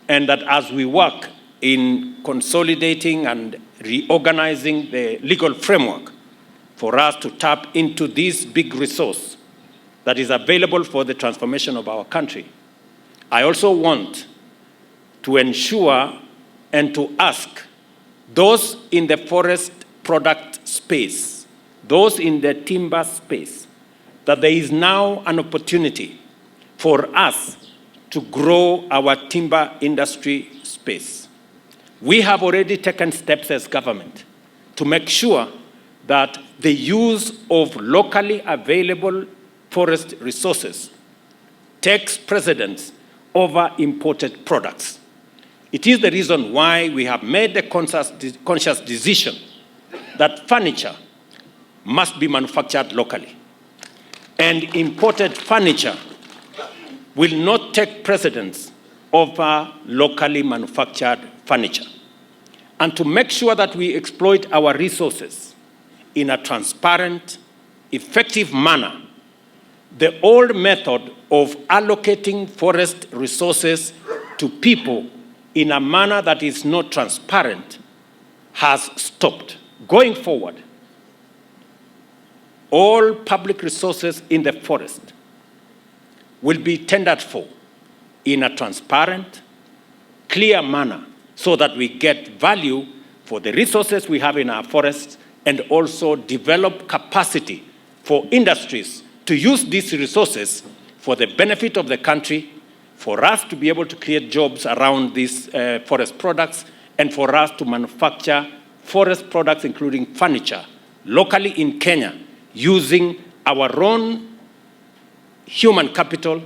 and that as we work in consolidating and reorganizing the legal framework for us to tap into this big resource that is available for the transformation of our country, I also want to ensure and to ask those in the forest product space, those in the timber space, that there is now an opportunity for us to grow our timber industry space. We have already taken steps as government to make sure that the use of locally available forest resources takes precedence over imported products. It is the reason why we have made the conscious decision that furniture must be manufactured locally, and imported furniture will not take precedence over locally manufactured furniture. And to make sure that we exploit our resources in a transparent, effective manner, the old method of allocating forest resources to people in a manner that is not transparent has stopped. Going forward, all public resources in the forest will be tendered for in a transparent, clear manner so that we get value for the resources we have in our forests and also develop capacity for industries to use these resources for the benefit of the country, for us to be able to create jobs around these forest products, and for us to manufacture forest products, including furniture, locally in Kenya, using our own human capital,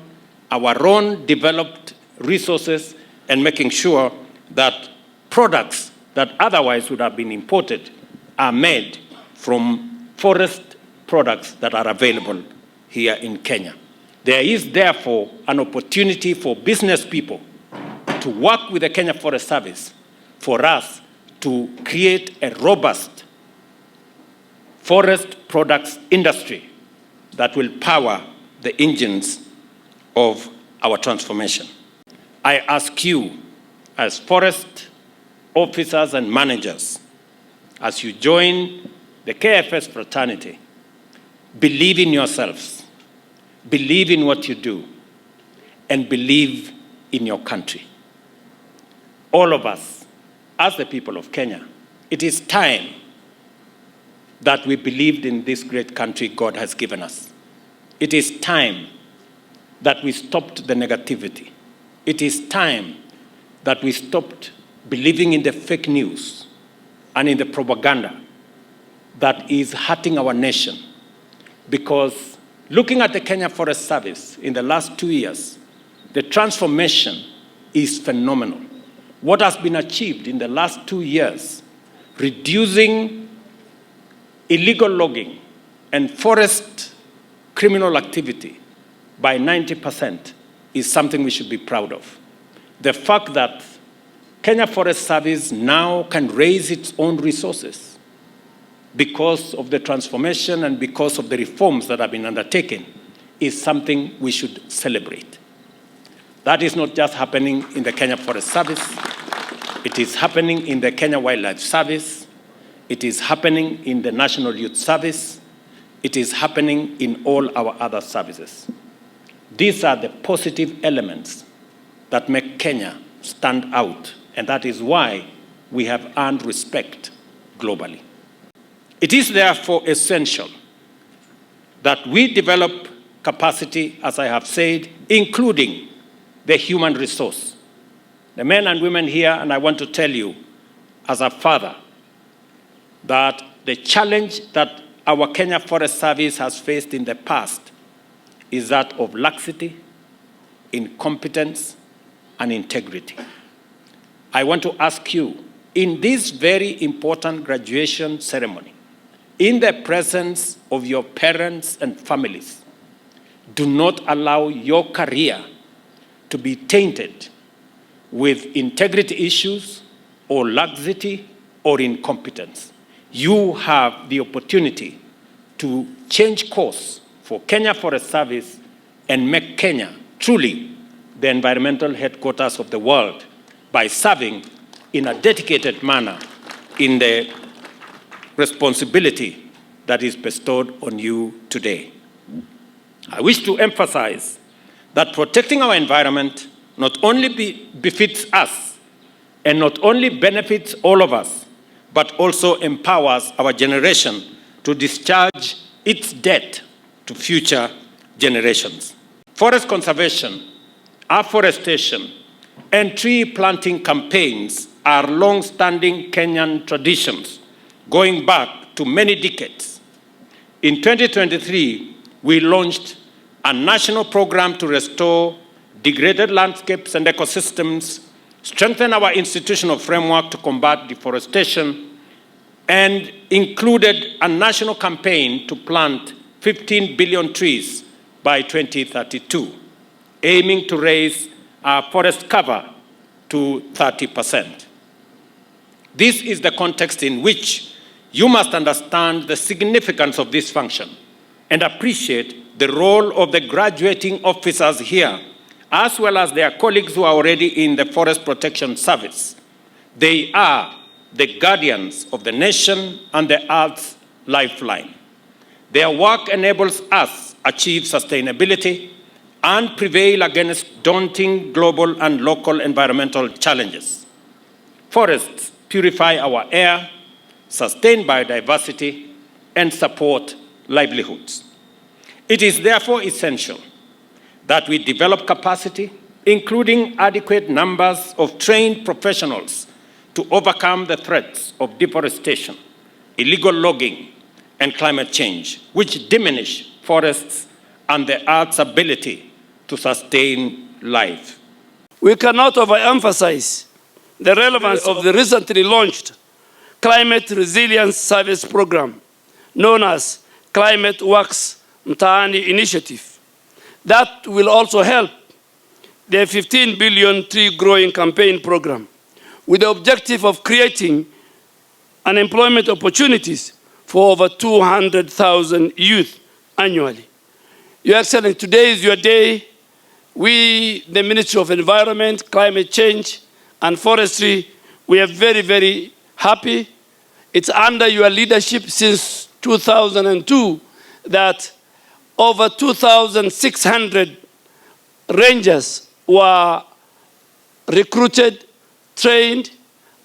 our own developed resources, and making sure that products that otherwise would have been imported are made from forest products that are available here in Kenya. There is therefore an opportunity for business people to work with the Kenya Forest Service for us to create a robust forest products industry that will power the engines of our transformation. I ask you, as forest officers and managers, as you join the KFS fraternity, believe in yourselves, believe in what you do, and believe in your country. All of us, as the people of Kenya, it is time that we believed in this great country God has given us. It is time that we stopped the negativity. It is time that we stopped believing in the fake news and in the propaganda that is hurting our nation. Because looking at the Kenya Forest Service in the last 2 years, the transformation is phenomenal. What has been achieved in the last 2 years, reducing illegal logging and forest criminal activity by 90%, is something we should be proud of. The fact that Kenya Forest Service now can raise its own resources because of the transformation and because of the reforms that have been undertaken is something we should celebrate. That is not just happening in the Kenya Forest Service. It is happening in the Kenya Wildlife Service. It is happening in the National Youth Service. It is happening in all our other services. These are the positive elements that make Kenya stand out, and that is why we have earned respect globally. It is therefore essential that we develop capacity, as I have said, including the human resource. The men and women here, and I want to tell you as a father, that the challenge that our Kenya Forest Service has faced in the past is that of laxity, incompetence, and integrity. I want to ask you, in this very important graduation ceremony, in the presence of your parents and families, do not allow your career to be tainted with integrity issues or laxity or incompetence. You have the opportunity to change course for Kenya Forest Service and make Kenya truly the environmental headquarters of the world by serving in a dedicated manner in the responsibility that is bestowed on you today. I wish to emphasize that protecting our environment not only befits us and not only benefits all of us, but also empowers our generation to discharge its debt to future generations. Forest conservation, afforestation, and tree planting campaigns are long-standing Kenyan traditions going back to many decades. In 2023, we launched a national program to restore degraded landscapes and ecosystems, strengthen our institutional framework to combat deforestation, and included a national campaign to plant 15 billion trees by 2032, aiming to raise our forest cover to 30%. This is the context in which you must understand the significance of this function and appreciate the role of the graduating officers here, as well as their colleagues who are already in the Forest Protection Service. They are the guardians of the nation and the Earth's lifeline. Their work enables us achieve sustainability and prevail against daunting global and local environmental challenges. Forests purify our air, sustain biodiversity, and support livelihoods. It is therefore essential that we develop capacity, including adequate numbers of trained professionals to overcome the threats of deforestation, illegal logging, and climate change, which diminish forests and the Earth's ability to sustain life. We cannot overemphasize the relevance of the recently launched Climate Resilience Service Program, known as Climate Works Mtaani Initiative. That will also help the 15 billion tree growing campaign program, with the objective of creating unemployment opportunities for over 200,000 youth annually. Your Excellency, today is your day. We, the Ministry of Environment, Climate Change, and Forestry, we are very, very happy. It's under your leadership since 2002 that over 2,600 rangers were recruited, trained,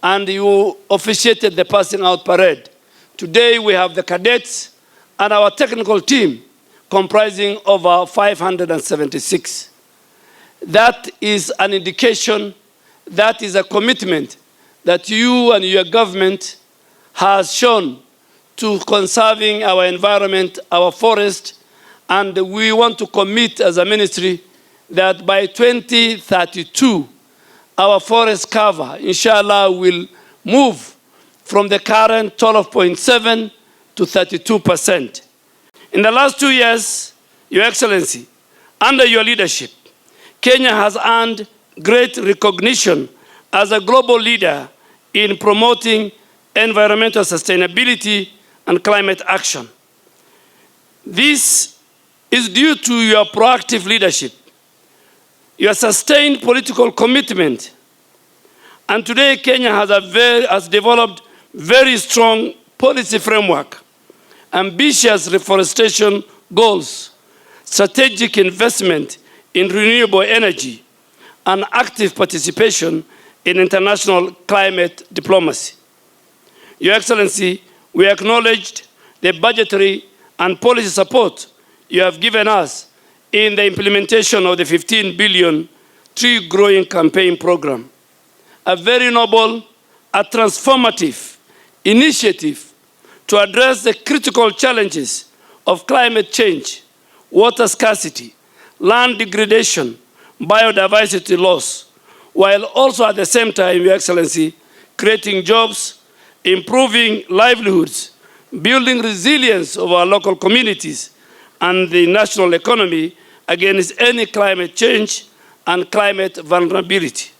and you officiated the passing out parade. Today we have the cadets and our technical team comprising over 576. That is an indication, that is a commitment that you and your government has shown to conserving our environment, our forest, and we want to commit as a ministry that by 2032, our forest cover, inshallah, will move from the current 12.7 to 32%. In the last 2 years, Your Excellency, under your leadership, Kenya has earned great recognition as a global leader in promoting environmental sustainability and climate action. This is due to your proactive leadership, your sustained political commitment, and today Kenya has developed very strong policy framework, ambitious reforestation goals, strategic investment in renewable energy, and active participation in international climate diplomacy. Your Excellency, we acknowledged the budgetary and policy support you have given us in the implementation of the 15 billion tree growing campaign program. A very noble, a transformative initiative to address the critical challenges of climate change, water scarcity, land degradation, biodiversity loss, while also at the same time, Your Excellency, creating jobs, improving livelihoods, building resilience of our local communities and the national economy against any climate change and climate vulnerability.